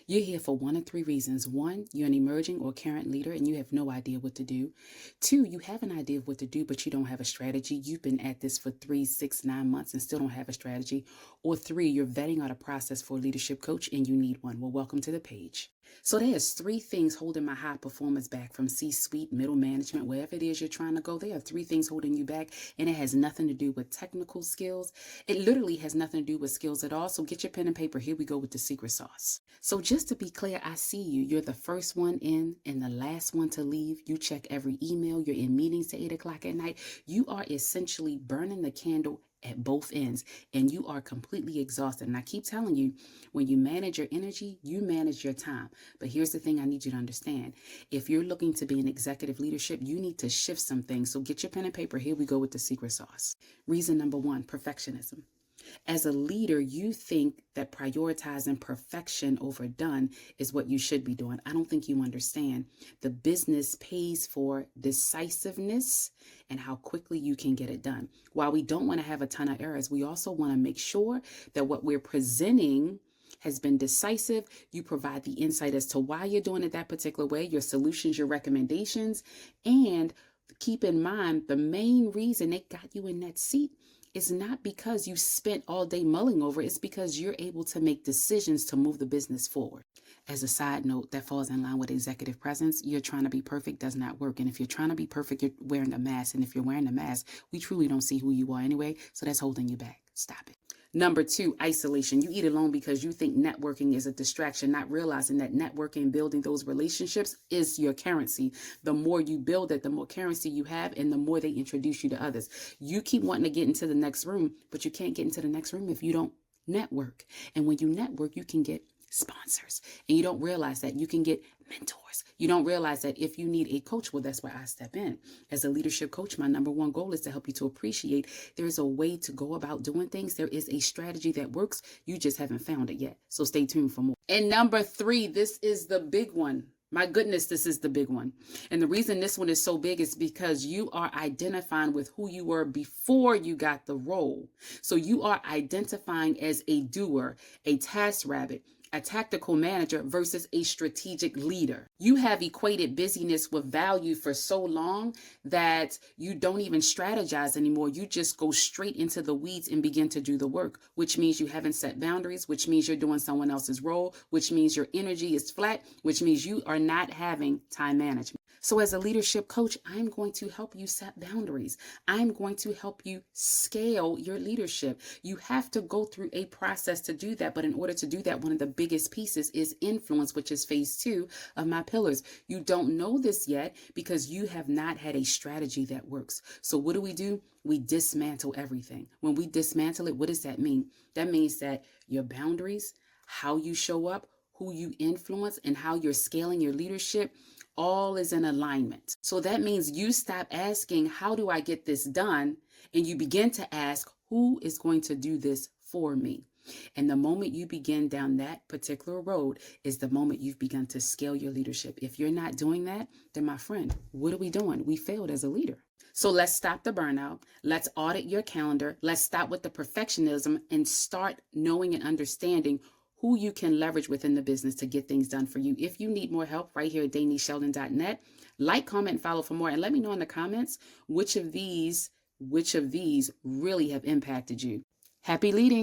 You're here for one of three reasons. One, you're an emerging or current leader and you have no idea what to do. Two, you have an idea of what to do, but you don't have a strategy. You've been at this for 3, 6, 9 months and still don't have a strategy. Or three, you're vetting out a process for a leadership coach and you need one. Well, welcome to the page. So there's three things holding my high performers back from C-suite, middle management, wherever it is you're trying to go. There are three things holding you back, and it has nothing to do with technical skills. It literally has nothing to do with skills at all. So get your pen and paper. Here we go with the secret sauce. So just to be clear, I see you. You're the first one in and the last one to leave. You check every email. You're in meetings to 8 o'clock at night. You are essentially burning the candle at both ends, and you are completely exhausted. And I keep telling you, when you manage your energy, you manage your time. But here's the thing I need you to understand. If you're looking to be in executive leadership, you need to shift some things. So get your pen and paper. Here we go with the secret sauce. Reason number one, perfectionism. As a leader, you think that prioritizing perfection over done is what you should be doing. I don't think you understand. The business pays for decisiveness and how quickly you can get it done. While we don't want to have a ton of errors, we also want to make sure that what we're presenting has been decisive. You provide the insight as to why you're doing it that particular way, your solutions, your recommendations, and keep in mind the main reason they got you in that seat is not because you spent all day mulling over it. It's because you're able to make decisions to move the business forward. As a side note, that falls in line with executive presence. You're trying to be perfect does not work. And if you're trying to be perfect, you're wearing a mask. And if you're wearing a mask, we truly don't see who you are anyway. So that's holding you back. Stop it. Number two, isolation. You eat alone because you think networking is a distraction, not realizing that networking, building those relationships is your currency. The more you build it, the more currency you have, and the more they introduce you to others. You keep wanting to get into the next room, but you can't get into the next room if you don't network. And when you network, you can get sponsors. And you don't realize that you can get mentors. You don't realize that if you need a coach, well, that's where I step in. As a leadership coach, my number one goal is to help you to appreciate there's a way to go about doing things. There is a strategy that works. You just haven't found it yet. So stay tuned for more. And number three, this is the big one. My goodness, this is the big one. And the reason this one is so big is because you are identifying with who you were before you got the role. So you are identifying as a doer, a task rabbit, a tactical manager versus a strategic leader. You have equated busyness with value for so long that you don't even strategize anymore. You just go straight into the weeds and begin to do the work, which means you haven't set boundaries, which means you're doing someone else's role, which means your energy is flat, which means you are not having time management. So as a leadership coach, I'm going to help you set boundaries. I'm going to help you scale your leadership. You have to go through a process to do that. But in order to do that, one of the biggest pieces is influence, which is phase 2 of my pillars. You don't know this yet because you have not had a strategy that works. So what do? We dismantle everything. When we dismantle it, what does that mean? That means that your boundaries, how you show up, who you influence, and how you're scaling your leadership, all is in alignment. So that means you stop asking, how do I get this done? And you begin to ask, who is going to do this for me? And the moment you begin down that particular road is the moment you've begun to scale your leadership. If you're not doing that, then my friend, what are we doing? We failed as a leader. So let's stop the burnout. Let's audit your calendar. Let's stop with the perfectionism and start knowing and understanding who you can leverage within the business to get things done for you. If you need more help, right here at DanisSheldon.net, like, comment, and follow for more. And let me know in the comments which of these really have impacted you. Happy leading.